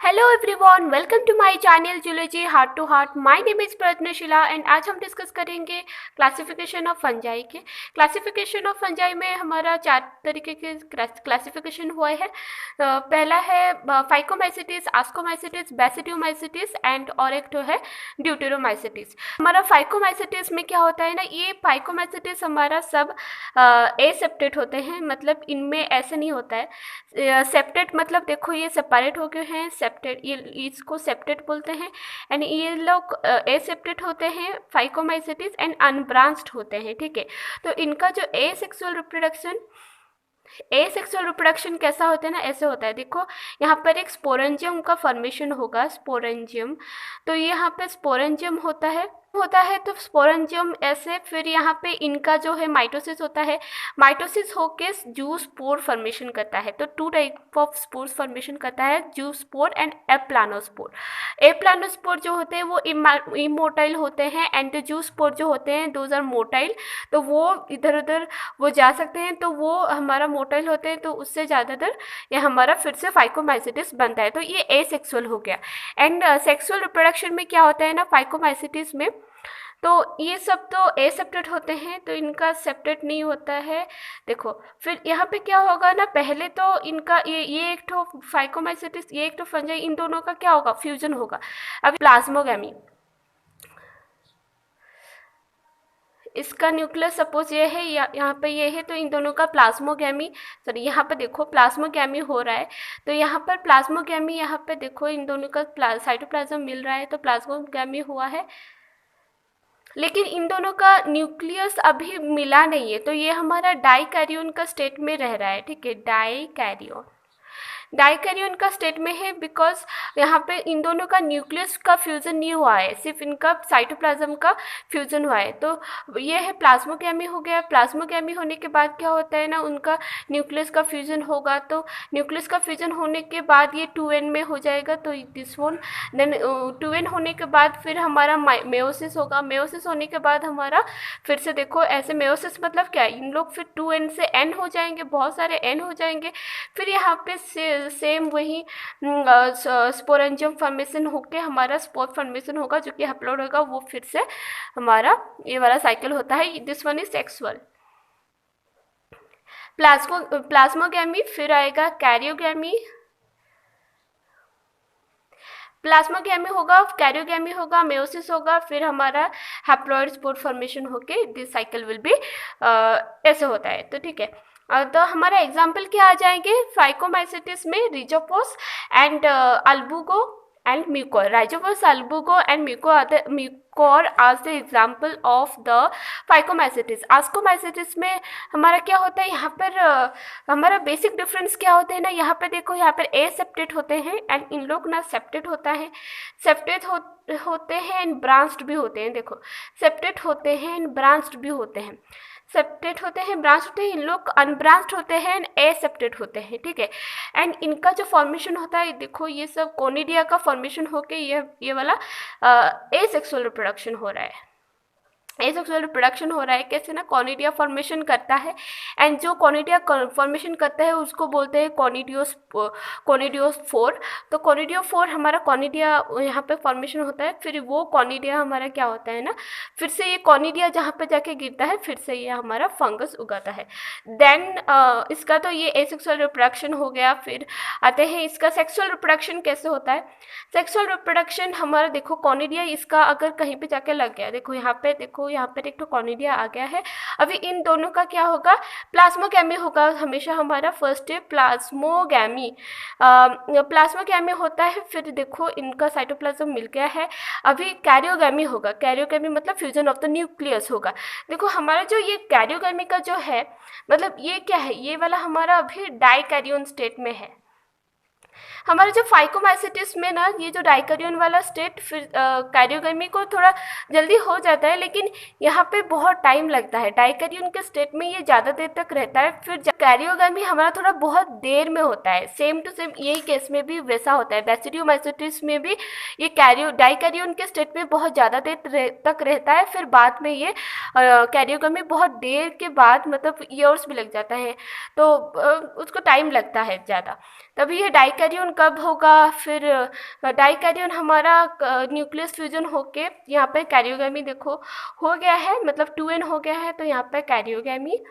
Hello everyone, welcome to my channel zoology heart to heart. My name is Pratnashila and आज हम discuss करेंगे classification of fungi के। Classification of fungi में हमारा 4 तरीके के क्लासिफिकेशन हुआ है। पहला है फाइकोमाइसिटिस, आस्कोमाइसिटिस, बेसिडियोमाइसिटिस एंड और एक तो है ड्यूटेरोमाइसिटिस। हमारा फाइकोमाइसिटिस में क्या होता है ना, ये फाइकोमाइसिटिस हमारा सब एसेप्टेट होते हैं, मतलब इनमें ऐसे नहीं होता है सेप्टेट, मतलब देखो ये सेपरेट हो गए हैं सेप्टेट, ये इसको सेप्टेट बोलते हैं। एंड ये लोग एसेप्टेट होते हैं फाइकोमाइसिटिस एंड अनब्रांच्ड होते हैं, ठीक है। तो इनका जो एसेक्सुअल रिप्रोडक्शन कैसा होता है ना, ऐसे होता है। देखो यहाँ पर एक स्पोरेंजियम का फॉर्मेशन होगा, स्पोरेंजियम। तो यहाँ पे स्पोरेंजियम होता है तो स्पोरेंजियम ऐसे, फिर यहाँ पे इनका जो है माइटोसिस होता है। माइटोसिस होके जू स्पोर फॉर्मेशन करता है। तो 2 टाइप ऑफ स्पोर्स फॉर्मेशन करता है, जू स्पोर एंड एप्लानोस्पोर। एप्लानोस्पोर जो होते हैं वो इमोटाइल होते हैं एंड जू स्पोर जो होते हैं दोज आर मोटाइल। तो वो इधर उधर वो जा सकते हैं, तो वो हमारा मोटाइल होते हैं, तो उससे ज़्यादातर ये हमारा फिर से फाइकोमाइसिटिस बनता है। तो ये एसेक्सुअल हो गया। एंड सेक्सुअल रिप्रोडक्शन में क्या होता है ना फाइकोमाइसिटिस में, तो ये सब तो एसेप्टेट होते हैं, तो इनका सेप्टेट नहीं होता है। देखो फिर यहाँ पे क्या होगा ना, पहले तो इनका ये एक तो फाइकोमाइसिटिस, ये एक तो फंजाई, इन दोनों का क्या होगा, फ्यूजन होगा। अब प्लाज्मोगैमी, इसका न्यूक्लियस सपोज ये है, यहाँ पे ये है, तो इन दोनों का प्लाज्मोगैमी, सॉरी यहाँ पे देखो प्लाज्मोगैमी हो रहा है। तो यहाँ पर प्लाज्मोगैमी, यहाँ पे देखो इन दोनों का साइटोप्लाज्म मिल रहा है, तो प्लाज्मोगैमी हुआ है। लेकिन इन दोनों का न्यूक्लियस अभी मिला नहीं है, तो ये हमारा डाइकैरियोन का स्टेट में रह रहा है, ठीक है। डाइकैरियोन का स्टेट में है बिकॉज यहाँ पे इन दोनों का न्यूक्लियस का फ्यूज़न नहीं हुआ है, सिर्फ इनका साइटोप्लाज्म का फ्यूज़न हुआ है। तो ये है प्लाज्मोगैमी हो गया। प्लाज्मोगैमी होने के बाद क्या होता है ना, उनका न्यूक्लियस का फ्यूज़न होगा। तो न्यूक्लियस का फ्यूज़न होने के बाद ये 2n में हो जाएगा, तो दिस वन। देन 2n होने के बाद फिर हमारा मेयोसिस होगा। मेयोसिस होने के बाद हमारा फिर से देखो ऐसे, मेयोसिस मतलब क्या है, इन लोग फिर 2n से n हो जाएंगे, बहुत सारे n हो जाएंगे। फिर यहाँ पे सेम वही स्पोरेंजियम फॉर्मेशन होके हमारा स्पोर फॉर्मेशन होगा, जो कि अपलोड होगा, वो फिर से हमारा ये वाला साइकिल होता है। This one is sexual. Plasmogamy, फिर आएगा कैरियोगैमी। प्लाज्मोगैमी होगा, कैरियोगैमी होगा, मेयोसिस होगा, फिर हमारा हैप्लॉइड स्पोर फॉर्मेशन होके दिस साइकिल विल बी ऐसे होता है। तो ठीक है, तो हमारा एग्जाम्पल क्या आ जाएंगे फाइकोमाइसिटिस में, rhizopus and albugo and mucor. Rhizopus, albugo and mucor are the example of the phycomycetes. Ascomycetes में हमारा क्या होता है, यहाँ पर हमारा बेसिक डिफरेंस क्या होते हैं ना, यहाँ पर देखो, यहाँ पर एसेप्टेट होते हैं एंड इन लोग ना सेप्टेट होता है। सेप्टेट होते हैं एंड ब्रांच्ड भी होते हैं। देखो सेप्टेट होते हैं एंड ब्रांच्ड भी होते हैं। सेप्टेट होते हैं, ब्रांच होते हैं, इन लोग अनब्रांच्ड होते हैं एंड एसेप्टेट होते हैं, ठीक है। एंड इनका जो फॉर्मेशन होता है, देखो ये सब कोनिडिया का फॉर्मेशन होके ये वाला एसेक्सुअल रिप्रोडक्शन हो रहा है। एसेक्सुअल रिप्रोडक्शन हो रहा है कैसे ना, कॉनिडिया फॉर्मेशन करता है एंड जो कॉनिडिया फॉर्मेशन करता है उसको बोलते हैं कॉनिडियोस्पोर। तो कॉनिडियोस्पोर हमारा कॉनिडिया यहाँ पे फॉर्मेशन होता है, फिर वो कॉनिडिया हमारा क्या होता है ना, फिर से ये कॉनिडिया जहाँ पे जाके गिरता है, फिर से ये हमारा फंगस उगाता है। देन इसका तो ये एसेक्सुअल रिप्रोडक्शन हो गया। फिर आते हैं इसका सेक्सुअल रिप्रोडक्शन कैसे होता है। सेक्सुअल रिप्रोडक्शन हमारा देखो कॉनिडिया, इसका अगर कहीं पे जाके लग गया, देखो यहाँ पे, देखो यहाँ पर एक तो कॉनिडिया आ गया है। अभी इन दोनों का क्या होगा, प्लाज्मोगैमी होगा हमेशा हमारा। फर्स्ट है प्लाज्मोगैमी, प्लाज्मोगैमी होता है, फिर देखो इनका साइटोप्लाज्म मिल गया है। अभी कैरियोगैमी होगा, कैरियोगैमी मतलब फ्यूजन ऑफ द न्यूक्लियस होगा। देखो हमारा जो ये कैरियोगैमी का जो है, मतलब ये क्या है, ये वाला हमारा अभी डाइकैरियोन स्टेट में है। हमारा जो फाइकोमाइसिटिस में ना, ये जो डाइकैरियोन वाला स्टेट, फिर कैरियोगैमी को थोड़ा जल्दी हो जाता है, लेकिन यहाँ पे बहुत टाइम लगता है। डाइकैरियोन के स्टेट में ये ज़्यादा देर तक रहता है, फिर कैरियोगैमी हमारा थोड़ा बहुत देर में होता है। सेम टू सेम यही केस में भी वैसा होता है। बेसिडियोमाइसिटिस में भी ये डाइकैरियोन के स्टेट में बहुत ज़्यादा देर तक रहता है, फिर बाद में ये कैरियोगैमी बहुत देर के बाद, मतलब ईयर्स भी लग जाता है, तो उसको टाइम लगता है ज़्यादा। तभी ये डाइकैरियन कब होगा, फिर डाइकैरियन हमारा न्यूक्लियस फ्यूजन होके यहाँ पे कैरियोगैमी देखो हो गया है, मतलब 2n हो गया है, तो यहाँ पे कैरियोगैमी।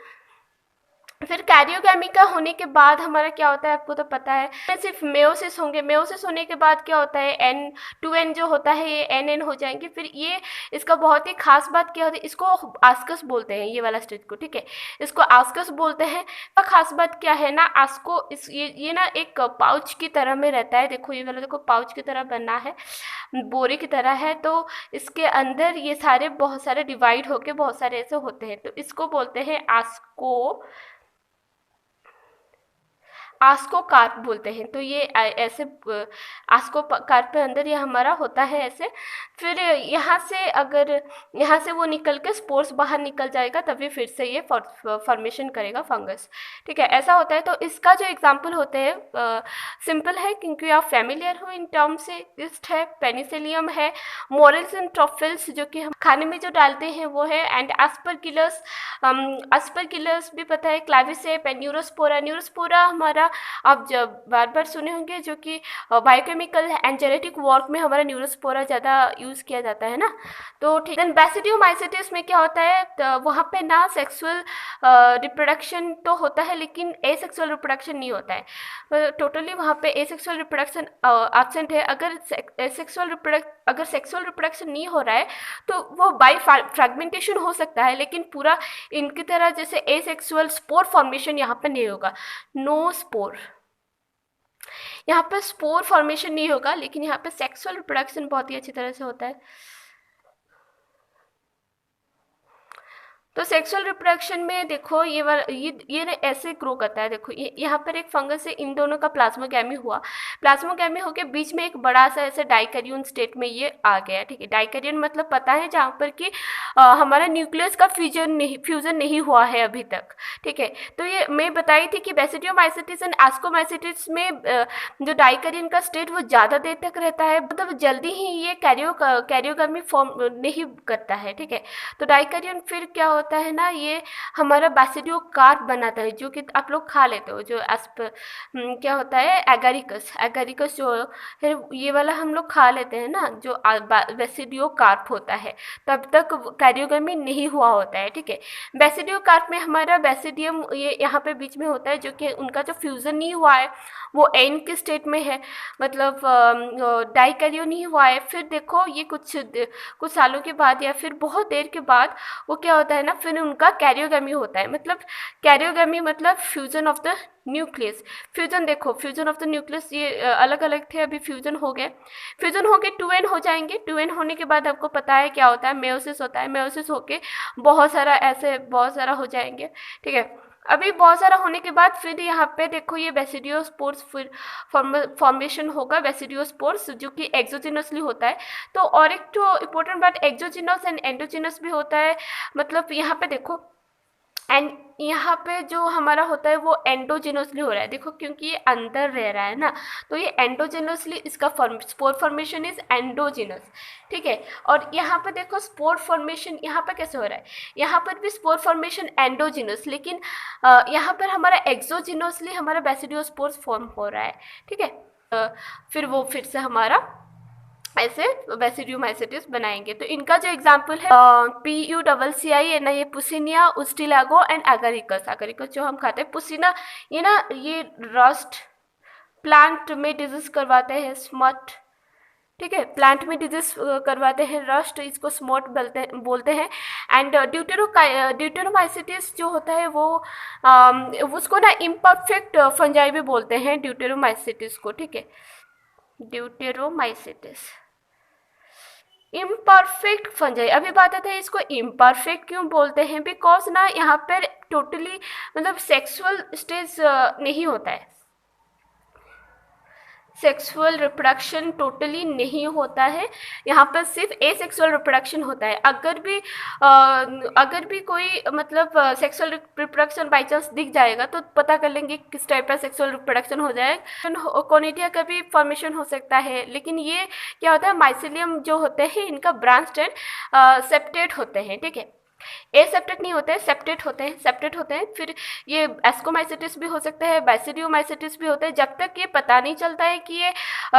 फिर कैरियोगैमी का होने के बाद हमारा क्या होता है आपको तो पता है, सिर्फ मेयोसिस होंगे। मेयोसिस होने के बाद क्या होता है, एन 2n जो होता है ये एन हो जाएंगे। फिर ये इसका बहुत ही खास बात क्या होती है, इसको आस्कस बोलते हैं ये वाला स्टेज को, ठीक है, इसको आस्कस बोलते हैं। तो खास बात क्या है ना, आस्को ये ना एक पाउच की तरह में रहता है। देखो ये वाला देखो पाउच की तरह बना है, बोरे की तरह है, तो इसके अंदर ये सारे बहुत सारे डिवाइड होके बहुत सारे ऐसे होते हैं, तो इसको बोलते हैं आस्को कार्प बोलते हैं। तो ये ऐसे आस्को कार्प के अंदर ये हमारा होता है ऐसे। फिर यहाँ से वो निकल के स्पोर्स बाहर निकल जाएगा, तभी फिर से ये फॉर्मेशन करेगा फंगस, ठीक है, ऐसा होता है। तो इसका जो एग्जाम्पल होते हैं सिंपल है, क्योंकि आप फैमिलियर हो इन टर्म से। इस्ट है, पेनिसिलियम है, मोरल्स एंड ट्रॉफिल्स जो कि हम खाने में जो डालते हैं वो है, एंड एस्परगिलस भी पता है, क्लाविसेप एंड न्यूरोस्पोरा हमारा आप जब बार बार सुने होंगे, जो कि बायोकेमिकल एंड जेनेटिक वर्क में हमारा न्यूरोस्पोरा ज़्यादा यूज़ किया जाता है ना। तो ठीक, देन बेसिडियोमाइसिटिस में क्या होता है, तो वहाँ पे ना सेक्सुअल रिप्रोडक्शन तो होता है, लेकिन एसेक्सुअल रिप्रोडक्शन नहीं होता है टोटली। वहाँ पे एसेक्सुअल रिप्रोडक्शन एब्सेंट है। अगर सेक्सुअल रिप्रोडक्शन नहीं हो रहा है तो वो बाई फ्रैगमेंटेशन हो सकता है, लेकिन पूरा इनकी तरह जैसे एसेक्सुअल स्पोर फॉर्मेशन यहाँ पे नहीं होगा, नो स्पोर, यहाँ पे स्पोर फॉर्मेशन नहीं होगा, लेकिन यहाँ पे सेक्सुअल रिप्रोडक्शन बहुत ही अच्छी तरह से होता है। तो सेक्सुअल रिप्रोडक्शन में देखो ये ऐसे ग्रो करता है। देखो ये यहाँ पर एक फंगस है, इन दोनों का प्लाज्मोगैमी हुआ, प्लाज्मोगैमी होके बीच में एक बड़ा सा ऐसे डाइकैरियन स्टेट में ये आ गया, ठीक है। डाइकैरियन मतलब पता है जहाँ पर कि हमारा न्यूक्लियस का फ्यूजन नहीं हुआ है अभी तक, ठीक है। तो ये मैं बताई थी कि बेसिडियोमाइसिटिस एंड एस्कोमाइसिटिस में जो डाइकैरियन का स्टेट वो ज़्यादा देर तक रहता है, मतलब जल्दी ही ये कैरियोगैमी फॉर्म नहीं करता है, ठीक है। तो डाइकैरियन फिर क्या होता है ना, ये हमारा बैसिडियो कार्प बनाता है, जो कि आप लोग खा लेते हो, जो क्या होता है एगारिकस जो है ये वाला हम लोग खा लेते हैं ना, जो बैसिडियो कार्प होता है, तब तक कैरियोगैमी नहीं हुआ होता है, ठीक है। बैसिडियो कार्प में हमारा बैसिडियम ये यहाँ पे बीच में होता है, जो कि उनका जो फ्यूज़न नहीं हुआ है वो एन के स्टेट में है, मतलब डाइकैरियो नहीं हुआ है। फिर देखो ये कुछ सालों के बाद या फिर बहुत देर के बाद वो क्या होता है ना, फिर उनका कैरियोगैमी होता है। मतलब कैरियोगैमी मतलब fusion of the nucleus. Fusion देखो, फ्यूजन ऑफ द न्यूक्लियस ये अलग अलग थे, अभी फ्यूजन हो गए 2n हो जाएंगे। 2n होने के बाद आपको पता है क्या होता है, मेयोसिस होता है। मेयोसिस होके बहुत सारा हो जाएंगे, ठीक है। अभी बहुत सारा होने के बाद फिर यहाँ पे देखो ये बेसिडियोस्पोर्स फिर फॉर्मेशन होगा, बेसिडियोस्पोर्स जो कि एक्सोजिनसली होता है। तो और एक तो इम्पोर्टेंट बात, एक्सोजिनस एंड एंडोजिनस भी होता है। मतलब यहाँ पे देखो एंड यहाँ पे जो हमारा होता है वो एंडोजिनसली हो रहा है, देखो क्योंकि ये अंदर रह रहा है ना, तो ये एंडोजिनसली इसका स्पोर फॉर्मेशन इज एंडोजिनस, ठीक है। और यहाँ पे देखो स्पोर फॉर्मेशन यहाँ पे कैसे हो रहा है, यहाँ पर भी स्पोर फॉर्मेशन एंडोजिनस, लेकिन यहाँ पर हमारा एक्सोजिनसली हमारा बेसिडियोस्पोर्स फॉर्म हो रहा है, ठीक है। फिर से हमारा ऐसे बेसिडियोमाइसिटिस बनाएंगे। तो इनका जो एग्जाम्पल है PUCCI है ना, ये पुसिनिया, उस्टिलागो एंड एगारिकस जो हम खाते हैं। पुसिना ये रस्ट प्लांट में डिजीज करवाते हैं, स्मट, ठीक है, प्लांट में डिजीज करवाते हैं, रस्ट इसको स्मोट बोलते हैं। एंड ड्यूटेरोमाइसिटिस जो होता है वो उसको ना इम्परफेक्ट फंजाई भी बोलते हैं ड्यूटेरोमाइसिटिस को, ठीक है। ड्यूटेरोमाइसिटिस इम्परफेक्ट फंजाई। अभी बात आती है इसको इम्परफेक्ट क्यों बोलते हैं, बिकॉज ना यहाँ पर टोटली मतलब सेक्सुअल स्टेज नहीं होता है, सेक्सुअल रिप्रोडक्शन टोटली नहीं होता है, यहाँ पर सिर्फ एसेक्सुअल रिप्रोडक्शन होता है। अगर भी कोई मतलब सेक्सुअल रिप्रोडक्शन बाई चांस दिख जाएगा तो पता कर लेंगे किस टाइप का सेक्सुअल रिप्रोडक्शन हो जाएगा। कोनिडिया का भी फॉर्मेशन हो सकता है, लेकिन ये क्या होता है, माइसिलियम जो होते हैं इनका ब्रांच्ड एंड सेप्टेट होते हैं, ठीक है। एसेप्टेट नहीं होते हैं, सेप्टेट होते हैं, सेप्टेट होते हैं। फिर ये एस्कोमाइसिटिस भी हो सकता है, बैसिडियोमाइसिटिस भी होता है। जब तक ये पता नहीं चलता है कि ये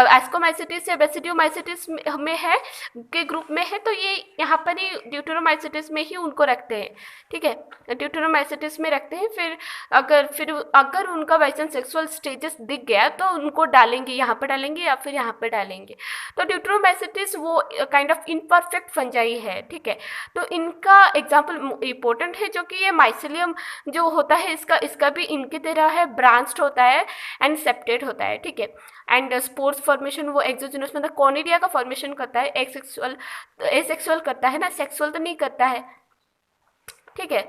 एस्कोमाइसिटिस या बैसिडियोमाइसिटिस में है, के ग्रुप में है, तो ये यहाँ पर ही ड्यूटेरोमाइसिटिस में ही उनको रखते हैं, ठीक है, ड्यूटेरोमाइसिटिस में रखते हैं। फिर अगर उनका बाई चांस सेक्सुअल स्टेजेस दिख गया तो उनको डालेंगे, यहाँ पर डालेंगे या फिर यहाँ पर डालेंगे। तो ड्यूटेरोमाइसिटिस वो काइंड ऑफ इनपरफेक्ट फंजाई है, ठीक है। तो इनका एग्जाम्पल इम्पोर्टेंट है, जो कि ये माइसिलियम जो होता है इसका इसका भी इनकी तरह है, ब्रांच्ड होता है एंड सेप्टेड होता है, ठीक है। एंड स्पोर्स फॉर्मेशन वो एक्सोजिनस मतलब कॉनिडिया का फॉर्मेशन करता है, एसेक्सुअल करता है ना, सेक्सुअल तो नहीं करता है, ठीक है।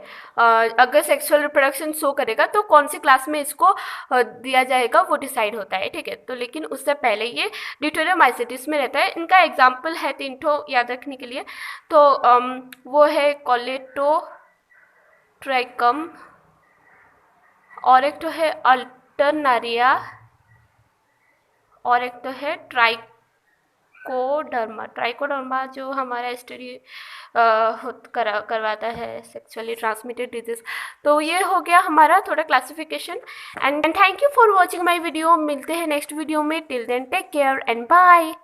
अगर सेक्सुअल रिप्रोडक्शन शो करेगा तो कौन सी क्लास में इसको दिया जाएगा वो डिसाइड होता है, ठीक है। तो लेकिन उससे पहले ये ड्यूटेरोमाइसिटिस में रहता है। इनका एग्जाम्पल है 3 ठो याद रखने के लिए। तो वो है कॉलेटोट्राइकम, और एक तो है अल्टरनारिया, और एक तो है ट्राइकोडर्मा जो हमारा स्टडी करवाता है सेक्सुअली ट्रांसमिटेड डिजीज। तो ये हो गया हमारा थोड़ा classification. And thank you for watching my video. मिलते हैं नेक्स्ट वीडियो में। Till then take care and bye.